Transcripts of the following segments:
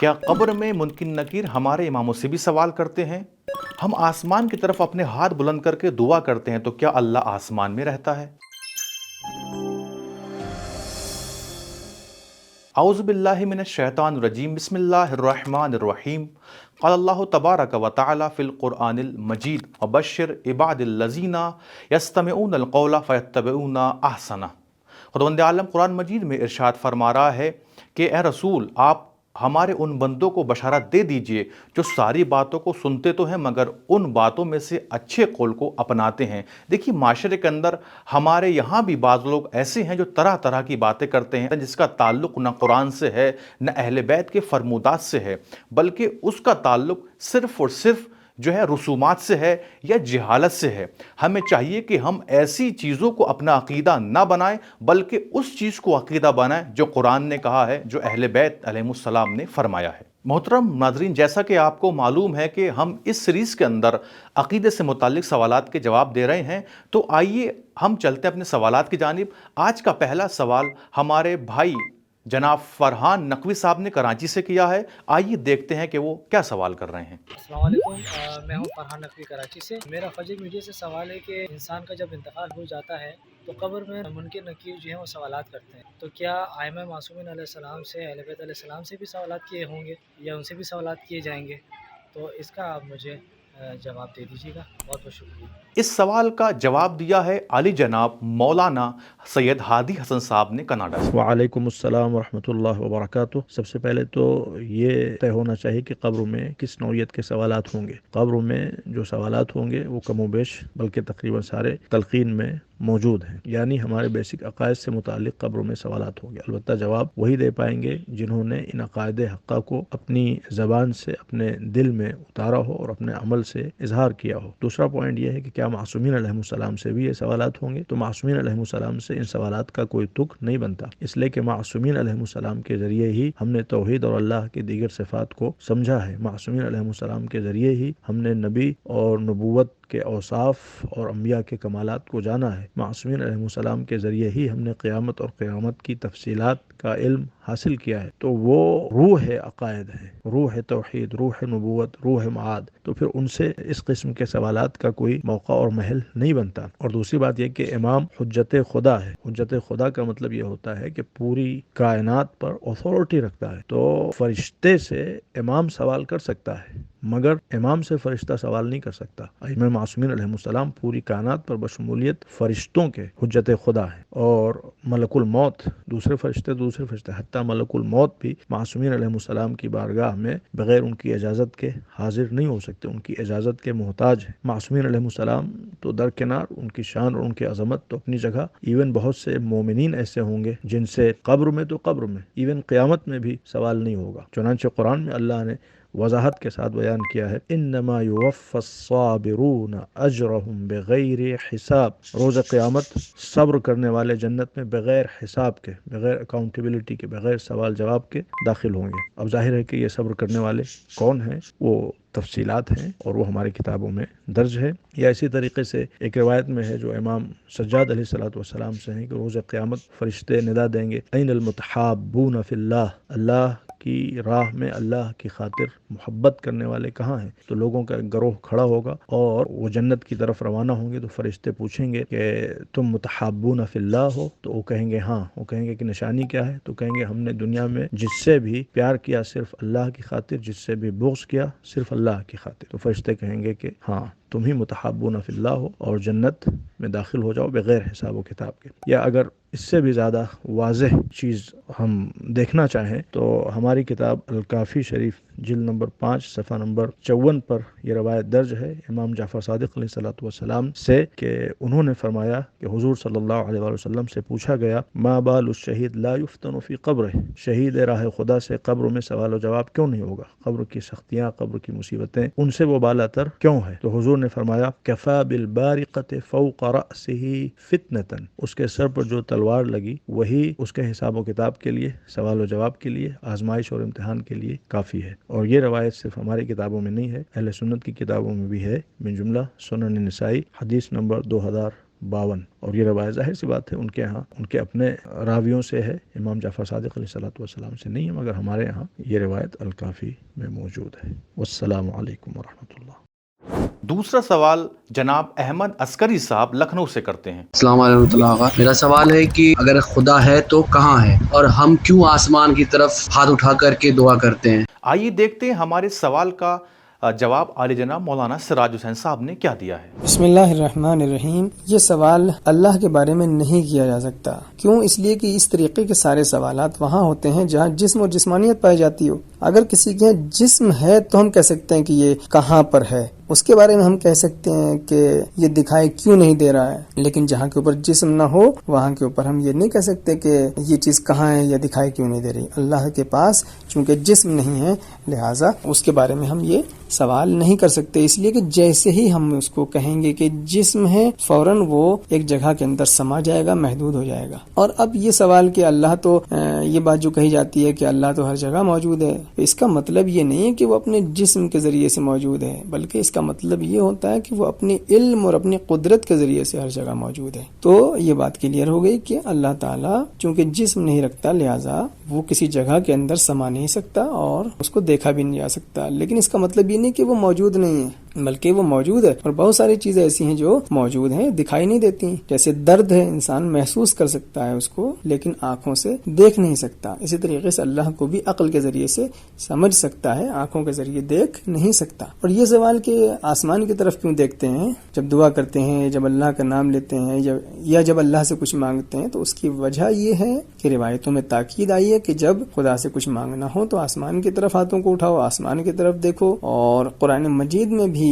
کیا قبر میں منکر نکیر ہمارے اماموں سے بھی سوال کرتے ہیں؟ ہم آسمان کی طرف اپنے ہاتھ بلند کر کے دعا کرتے ہیں تو کیا اللہ آسمان میں رہتا ہے؟ اعوذ باللہ من الشیطان الرجیم، بسم اللہ الرحمن الرحیم۔ قال اللہ تبارک و تعالی فی القرآن المجید وبشر عباد الذین یستمعون القول فیتبعون احسنہ۔ خداوند عالم قرآن مجید میں ارشاد فرما رہا ہے کہ اے رسول، آپ ہمارے ان بندوں کو بشارت دے دیجئے جو ساری باتوں کو سنتے تو ہیں مگر ان باتوں میں سے اچھے قول کو اپناتے ہیں۔ دیکھیے، معاشرے کے اندر ہمارے یہاں بھی بعض لوگ ایسے ہیں جو طرح طرح کی باتیں کرتے ہیں جس کا تعلق نہ قرآن سے ہے نہ اہل بیت کے فرمودات سے ہے، بلکہ اس کا تعلق صرف اور صرف رسومات سے ہے یا جہالت سے ہے۔ ہمیں چاہیے کہ ہم ایسی چیزوں کو اپنا عقیدہ نہ بنائیں بلکہ اس چیز کو عقیدہ بنائیں جو قرآن نے کہا ہے، جو اہل بیت علیہ السلام نے فرمایا ہے۔ محترم ناظرین، جیسا کہ آپ کو معلوم ہے کہ ہم اس سیریز کے اندر عقیدے سے متعلق سوالات کے جواب دے رہے ہیں، تو آئیے ہم چلتے ہیں اپنے سوالات کی جانب۔ آج کا پہلا سوال ہمارے بھائی جناب فرحان نقوی صاحب نے کراچی سے کیا ہے۔ آئیے دیکھتے ہیں کہ وہ کیا سوال کر رہے ہیں۔ السلام علیکم، میں ہوں فرحان نقوی کراچی سے۔ میرا فجر میڈیا سے سوال ہے کہ انسان کا جب انتقال ہو جاتا ہے تو قبر میں منکر نکیر جو ہیں وہ سوالات کرتے ہیں، تو کیا ائمہ معصومین علیہ السلام سے، اہل بیت علیہ السلام سے بھی سوالات کیے ہوں گے یا ان سے بھی سوالات کیے جائیں گے؟ تو اس کا آپ مجھے جواب دے دیجیے گا، بہت بہت شکریہ۔ اس سوال کا جواب دیا ہے عالی جناب مولانا سید ہادی حسن صاحب نے کناڈا سے۔ وعلیکم السلام ورحمۃ اللہ وبرکاتہ۔ سب سے پہلے تو یہ طے ہونا چاہیے کہ قبر میں کس نوعیت کے سوالات ہوں گے۔ قبر میں جو سوالات ہوں گے وہ کم و بیش بلکہ تقریباً سارے تلقین میں موجود ہیں، یعنی ہمارے بیسک عقائد سے متعلق قبر میں سوالات ہوں گے۔ البتہ جواب وہی دے پائیں گے جنہوں نے ان عقائد حقہ کو اپنی زبان سے اپنے دل میں اتارا ہو اور اپنے عمل سے اظہار کیا ہو۔ دوسرا پوائنٹ یہ ہے کہ کیا معصومین علیہ السلام سے بھی یہ سوالات ہوں گے؟ تو معصومین علیہ السلام سے ان سوالات کا کوئی تک نہیں بنتا، اس لیے کہ معصومین علیہ السلام کے ذریعے ہی ہم نے توحید اور اللہ کی دیگر صفات کو سمجھا ہے۔ معصومین علیہ السلام کے ذریعے ہی ہم نے نبی اور نبوت کے اوصاف اور انبیاء کے کمالات کو جانا ہے۔ معصومین علیہ السلام کے ذریعے ہی ہم نے قیامت اور قیامت کی تفصیلات کا علم حاصل کیا ہے۔ تو وہ روح عقائد ہے، روح توحید، روح نبوت، روح معاد، تو پھر ان سے اس قسم کے سوالات کا کوئی موقع اور محل نہیں بنتا۔ اور دوسری بات یہ کہ امام حجت خدا ہے۔ حجت خدا کا مطلب یہ ہوتا ہے کہ پوری کائنات پر اتھارٹی رکھتا ہے، تو فرشتے سے امام سوال کر سکتا ہے مگر امام سے فرشتہ سوال نہیں کر سکتا۔ ائمہ معصومین علیہ السلام پوری کائنات پر بشمولیت فرشتوں کے حجت خدا ہے، اور ملک الموت دوسرے فرشتے حتیٰ ملک الموت بھی معصومین علیہ السلام کی بارگاہ میں بغیر ان کی اجازت کے حاضر نہیں ہو سکتے، ان کی اجازت کے محتاج ہیں۔ معصومین علیہ السلام تو درکنار، ان کی شان اور ان کی عظمت تو اپنی جگہ، ایون بہت سے مومنین ایسے ہوں گے جن سے قبر میں ایون قیامت میں بھی سوال نہیں ہوگا۔ چنانچہ قرآن میں اللہ نے وضاحت کے ساتھ بیان کیا ہے، انما یوفی الصابرون اجرهم بغیر حساب۔ روز قیامت صبر کرنے والے جنت میں بغیر حساب کے، بغیر اکاؤنٹیبلٹی کے، بغیر سوال جواب کے داخل ہوں گے۔ اب ظاہر ہے کہ یہ صبر کرنے والے کون ہیں، وہ تفصیلات ہیں اور وہ ہماری کتابوں میں درج ہے۔ یا اسی طریقے سے ایک روایت میں ہے جو امام سجاد علیہ السلام سے ہیں کہ روز قیامت فرشتے ندا دیں گے، این المتحابون فی اللہ، اللہ کی راہ میں اللہ کی خاطر محبت کرنے والے کہاں ہیں؟ تو لوگوں کا ایک گروہ کھڑا ہوگا اور وہ جنت کی طرف روانہ ہوں گے، تو فرشتے پوچھیں گے کہ تم متحابون فی اللہ ہو؟ تو وہ کہیں گے ہاں۔ وہ کہیں گے کہ نشانی کیا ہے؟ تو کہیں گے ہم نے دنیا میں جس سے بھی پیار کیا صرف اللہ کی خاطر، جس سے بھی بغض کیا صرف اللہ کی خاطر۔ تو فرشتے کہیں گے کہ ہاں، تم ہی متحابون فی اللہ ہو اور جنت میں داخل ہو جاؤ بغیر حساب و کتاب کے۔ یا اگر اس سے بھی زیادہ واضح چیز ہم دیکھنا چاہیں تو ہماری کتاب الکافی شریف جلد نمبر 5 صفحہ نمبر 54 پر یہ روایت درج ہے امام جعفر صادق علیہ السلام سے کہ انہوں نے فرمایا کہ حضور صلی اللہ علیہ وسلم سے پوچھا گیا، ما بال الشہید لا یفتن فی قبرہ، شہید راہ خدا سے قبر میں سوال و جواب کیوں نہیں ہوگا؟ قبر کی سختیاں، قبر کی مصیبتیں ان سے وہ بالا تر کیوں ہے؟ تو حضور نے فرمایا، کفا بالبارقۃ فوق رأسہ فتنۃ، اس کے سر پر جو تلوار لگی وہی اس کے حساب و کتاب کے لیے، سوال و جواب کے لیے، آزمائش اور امتحان کے لیے کافی ہے۔ اور یہ روایت صرف ہماری کتابوں میں نہیں ہے، اہل سنت کی کتابوں میں بھی ہے، من جملہ سنن نسائی حدیث نمبر 2000 52۔ اور یہ روایت ظاہر سی بات ہے ان کے ہاں ان کے اپنے راویوں سے ہے، امام جعفر صادق علیہ الصلوۃ والسلام سے نہیں ہے، مگر ہمارے یہاں یہ روایت الکافی میں موجود ہے۔ والسلام علیکم ورحمۃ اللہ۔ دوسرا سوال جناب احمد عسکری صاحب لکھنؤ سے کرتے ہیں۔ السلام علیکم ورحمۃ اللہ وبرکاتہ۔ میرا سوال ہے کہ اگر خدا ہے تو کہاں ہے، اور ہم کیوں آسمان کی طرف ہاتھ اٹھا کر کے دعا کرتے ہیں؟ آئیے دیکھتے ہیں ہمارے سوال کا جواب عالی جناب مولانا سراج حسین صاحب نے کیا دیا ہے۔ بسم اللہ الرحمن الرحیم۔ یہ سوال اللہ کے بارے میں نہیں کیا جا سکتا، کیوں؟ اس لیے کہ اس طریقے کے سارے سوالات وہاں ہوتے ہیں جہاں جسم اور جسمانیت پائی جاتی ہو۔ اگر کسی کے جسم ہے تو ہم کہہ سکتے ہیں کہ یہ کہاں پر ہے، اس کے بارے میں ہم کہہ سکتے ہیں کہ یہ دکھائی کیوں نہیں دے رہا ہے، لیکن جہاں کے اوپر جسم نہ ہو وہاں کے اوپر ہم یہ نہیں کہہ سکتے کہ یہ چیز کہاں ہے یا دکھائی کیوں نہیں دے رہی۔ اللہ کے پاس چونکہ جسم نہیں ہے لہٰذا اس کے بارے میں ہم یہ سوال نہیں کر سکتے، اس لیے کہ جیسے ہی ہم اس کو کہیں گے کہ جسم ہے فوراً وہ ایک جگہ کے اندر سما جائے گا، محدود ہو جائے گا۔ اور اب یہ سوال کہ اللہ تو یہ بات جو کہی جاتی ہے کہ اللہ تو ہر جگہ موجود ہے، اس کا مطلب یہ نہیں ہے کہ وہ اپنے جسم کے ذریعے سے موجود ہے، بلکہ اس کا مطلب یہ ہوتا ہے کہ وہ اپنے علم اور اپنی قدرت کے ذریعے سے ہر جگہ موجود ہے۔ تو یہ بات کلیئر ہو گئی کہ اللہ تعالیٰ چونکہ جسم نہیں رکھتا لہٰذا وہ کسی جگہ کے اندر سما نہیں سکتا اور اس کو دیکھا بھی نہیں جا سکتا، لیکن اس کا مطلب یہ نہیں کہ وہ موجود نہیں ہے، بلکہ وہ موجود ہے۔ اور بہت ساری چیزیں ایسی ہیں جو موجود ہیں دکھائی نہیں دیتی، جیسے درد ہے، انسان محسوس کر سکتا ہے اس کو لیکن آنکھوں سے دیکھ نہیں سکتا۔ اسی طریقے سے اللہ کو بھی عقل کے ذریعے سے سمجھ سکتا ہے، آنکھوں کے ذریعے دیکھ نہیں سکتا۔ اور یہ سوال کہ آسمان کی طرف کیوں دیکھتے ہیں جب دعا کرتے ہیں، جب اللہ کا نام لیتے ہیں یا جب اللہ سے کچھ مانگتے ہیں، تو اس کی وجہ یہ ہے کہ روایتوں میں تاکید آئی ہے کہ جب خدا سے کچھ مانگنا ہو تو آسمان کی طرف ہاتھوں کو اٹھاؤ، آسمان کی طرف دیکھو۔ اور قرآن مجید میں بھی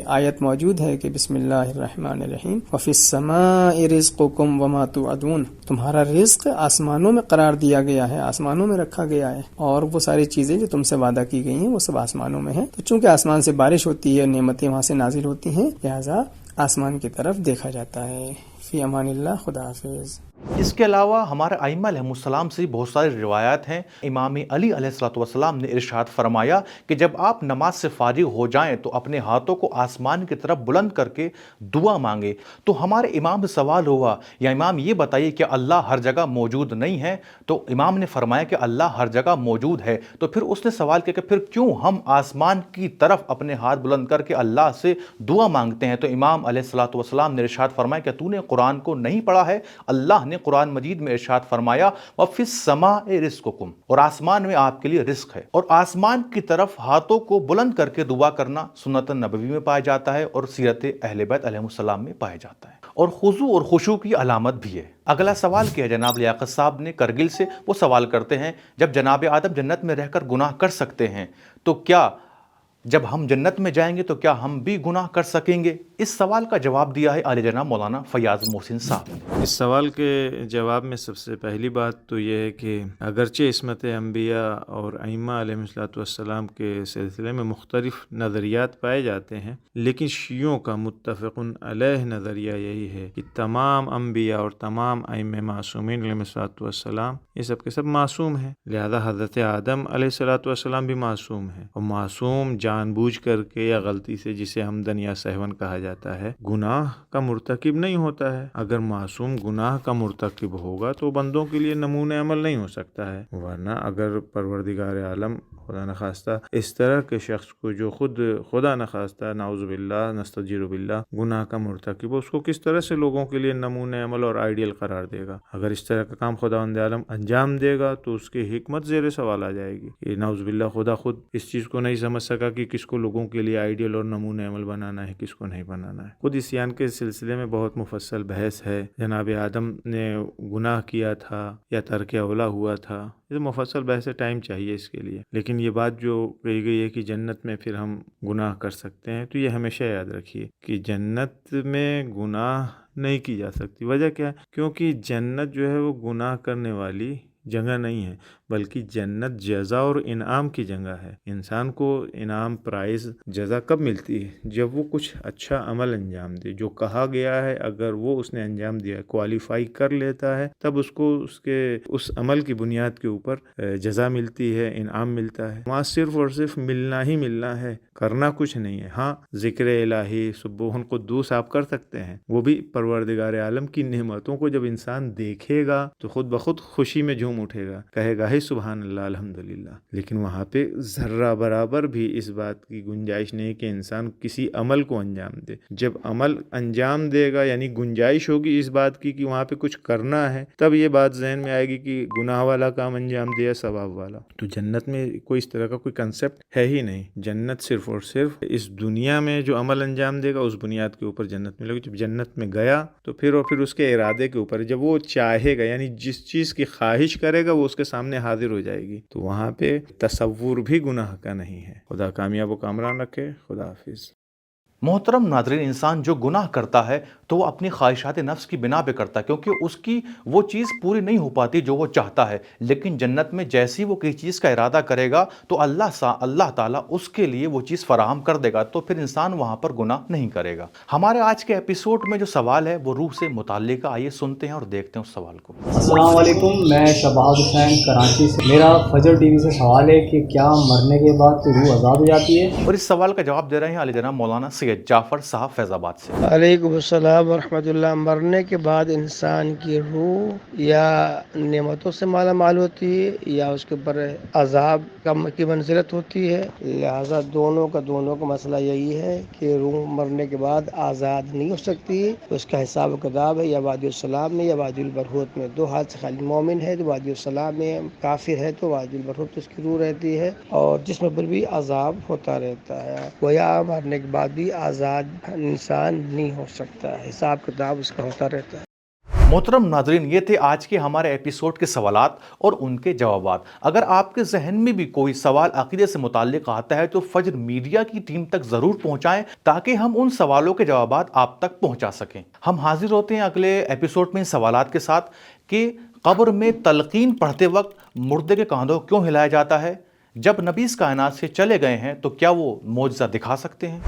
آیت موجود ہے کہ بسم اللہ الرحمن الرحیم وفی السماء رزقکم وما توعدون، تمہارا رزق آسمانوں میں قرار دیا گیا ہے، آسمانوں میں رکھا گیا ہے، اور وہ ساری چیزیں جو تم سے وعدہ کی گئی ہیں وہ سب آسمانوں میں ہیں۔ تو چونکہ آسمان سے بارش ہوتی ہے، نعمتیں وہاں سے نازل ہوتی ہیں، لہذا آسمان کی طرف دیکھا جاتا ہے۔ فی امان اللہ، خدا حافظ۔ اس کے علاوہ ہمارے ائمہ علیہ السلام سے بہت ساری روایات ہیں۔ امام علی علیہ الصلوۃ والسلام نے ارشاد فرمایا کہ جب آپ نماز سے فارغ ہو جائیں تو اپنے ہاتھوں کو آسمان کی طرف بلند کر کے دعا مانگے۔ تو ہمارے امام سے سوال ہوا، یا امام یہ بتائیے کہ اللہ ہر جگہ موجود نہیں ہے؟ تو امام نے فرمایا کہ اللہ ہر جگہ موجود ہے۔ تو پھر اس نے سوال کیا کہ پھر کیوں ہم آسمان کی طرف اپنے ہاتھ بلند کر کے اللہ سے دعا مانگتے ہیں؟ تو امام علیہ الصلوۃ والسلام نے ارشاد فرمایا کہ تو نے قرآن کو نہیں پڑھا ہے؟ اللہ نے قرآن مجید میں ارشاد فرمایا وَفِي السَّمَاءِ رِزْقُكُمْ، اور آسمان میں آپ کے لیے رزق ہے۔ اور آسمان کی طرف ہاتھوں کو بلند کر کے دعا کرنا سنت نبوی میں پایا جاتا ہے اور سیرت اہل بیت علیہ السلام میں پایا جاتا ہے، اور خضوع اور خشوع کی علامت بھی ہے۔ اگلا سوال کیا جناب لیاقت صاحب نے کرگل سے، وہ سوال کرتے ہیں جب جناب آدم جنت میں رہ کر گناہ کر سکتے ہیں تو کیا جب ہم جنت میں جائیں گے تو کیا ہم بھی گناہ کر سکیں گے؟ اس سوال کا جواب دیا ہے عالی جناب مولانا فیاض محسن صاحب۔ اس سوال کے جواب میں سب سے پہلی بات تو یہ ہے کہ اگرچہ عصمت انبیاء اور ائمہ علیہ السلام کے سلسلے میں مختلف نظریات پائے جاتے ہیں، لیکن شیعوں کا متفق علیہ نظریہ یہی ہے کہ تمام انبیاء اور تمام ائمہ معصومین علیہ السلام یہ سب کے سب معصوم ہیں، لہذا حضرت آدم علیہ السلام بھی معصوم ہیں، اور معصوم جان بوجھ کر کے یا غلطی سے، جسے ہمدن یا سہون کہا جاتا ہے، گناہ کا مرتکب نہیں ہوتا ہے۔ اگر معصوم گناہ کا مرتکب ہوگا تو بندوں کے لیے نمونہ عمل نہیں ہو سکتا ہے، ورنہ اگر پروردگار عالم خدا نخواستہ اس طرح کے شخص کو جو خود خدا نخواستہ نعوذ باللہ نستجیر باللہ گناہ کا مرتکب ہو، اس کو کس طرح سے لوگوں کے لیے نمونہ عمل اور آئیڈیل قرار دے گا؟ اگر اس طرح کا کام خداوند عالم انجام دے گا تو اس کی حکمت زیر سوال آ جائے گی کہ نعوذ باللہ خدا خود اس چیز کو نہیں سمجھ سکا کہ کس کو لوگوں کے لیے آئیڈیل اور نمونہ عمل بنانا ہے، کس کو نہیں بنانا ہے۔ خود عصیان کے سلسلے میں بہت مفصل بحث ہے، جناب آدم نے گناہ کیا تھا یا ترک اولا ہوا تھا، یہ مفصل بحث ہے، ٹائم چاہیے اس کے لیے۔ لیکن یہ بات جو کہی گئی ہے کہ جنت میں پھر ہم گناہ کر سکتے ہیں، تو یہ ہمیشہ یاد رکھیے کہ جنت میں گناہ نہیں کی جا سکتی۔ وجہ کیا ہے؟ کیونکہ جنت جو ہے وہ گناہ کرنے والی جگہ نہیں ہے، بلکہ جنت جزا اور انعام کی جگہ ہے۔ انسان کو انعام، پرائز، جزا کب ملتی ہے؟ جب وہ کچھ اچھا عمل انجام دے، جو کہا گیا ہے اگر وہ اس نے انجام دیا، کوالیفائی کر لیتا ہے، تب اس کو اس عمل کی بنیاد کے اوپر جزا ملتی ہے، انعام ملتا ہے۔ وہاں صرف اور صرف ملنا ہی ملنا ہے، کرنا کچھ نہیں ہے۔ ہاں، ذکر الہی، سبوح قدوس آپ کر سکتے ہیں، وہ بھی پروردگار عالم کی نعمتوں کو جب انسان دیکھے گا تو خود بخود خوشی میں جھوم اٹھے گا، کہے گا ہے سبحان اللہ الحمدللہ۔ لیکن وہاں پہ ذرہ برابر بھی اس بات کی گنجائش نہیں کہ انسان کسی عمل کو انجام دے۔ جب عمل انجام دے گا یعنی گنجائش ہوگی اس بات کی کہ وہاں پہ کچھ کرنا ہے، تب یہ بات ذہن میں آئے گی کہ گناہ والا کام انجام دیا، ثواب والا۔ تو جنت میں کوئی اس طرح کا کوئی کنسپٹ ہے ہی نہیں۔ جنت صرف اور صرف اس دنیا میں جو عمل انجام دے گا اس بنیاد کے اوپر جنت ملے گی۔ جب جنت میں گیا تو پھر اس کے ارادے کے اوپر، جب وہ چاہے گا یعنی جس چیز کی خواہش کرے گا وہ اس کے سامنے حاضر ہو جائے گی، تو وہاں پہ تصور بھی گناہ کا نہیں ہے۔ خدا کامیاب و کامران رکھے۔ خدا حافظ۔ محترم ناظرین، انسان جو گناہ کرتا ہے تو وہ اپنی خواہشات نفس کی بنا پہ کرتا ہے، کیونکہ اس کی وہ چیز پوری نہیں ہو پاتی جو وہ چاہتا ہے۔ لیکن جنت میں جیسی وہ کسی چیز کا ارادہ کرے گا تو اللہ تعالیٰ اس کے لیے وہ چیز فراہم کر دے گا، تو پھر انسان وہاں پر گناہ نہیں کرے گا۔ ہمارے آج کے ایپیسوڈ میں جو سوال ہے وہ روح سے متعلق ہے، آئیے سنتے ہیں اور دیکھتے ہیں اس سوال کو۔ السلام علیکم، میں شہباز حسین کراچی سے۔ میرا فجر ٹی وی سے سوال ہے کہ کیا مرنے کے بعد تو روح آزاد ہو جاتی ہے؟ اور اس سوال کا جواب دے رہے ہیں علی جناب مولانا سید جعفر صاحب فیض آباد سے۔ علیکم السلام ورحمۃ اللہ۔ مرنے کے بعد انسان کی روح یا نعمتوں سے مالا مال ہوتی ہے یا اس کے اوپر عذاب کی منزلت ہوتی ہے، لہذا دونوں کا مسئلہ یہی ہے کہ روح مرنے کے بعد آزاد نہیں ہو سکتی۔ اس کا حساب و کتاب ہے یا وادی السلام میں یا وادی البرحوت میں۔ دو حال سے خالی مومن ہے تو وادی السلام میں، کافر ہے تو وادی البرحوت اس کی روح رہتی ہے، اور جسم پر بھی عذاب ہوتا رہتا ہے۔ گویا مرنے کے بعد بھی آزاد انسان نہیں ہو سکتا، حساب کتاب اس کا ہوتا رہتا ہے۔ محترم ناظرین، یہ تھے آج کے ہمارے ایپیسوڈ کے سوالات اور ان کے جوابات۔ اگر آپ کے ذہن میں بھی کوئی سوال عقیدے سے متعلق آتا ہے تو فجر میڈیا کی ٹیم تک ضرور پہنچائیں تاکہ ہم ان سوالوں کے جوابات آپ تک پہنچا سکیں۔ ہم حاضر ہوتے ہیں اگلے ایپیسوڈ میں ان سوالات کے ساتھ کہ قبر میں تلقین پڑھتے وقت مردے کے کاندھوں کیوں ہلایا جاتا ہے؟ جب نبی اس کائنات سے چلے گئے ہیں تو کیا وہ معجزہ دکھا سکتے ہیں؟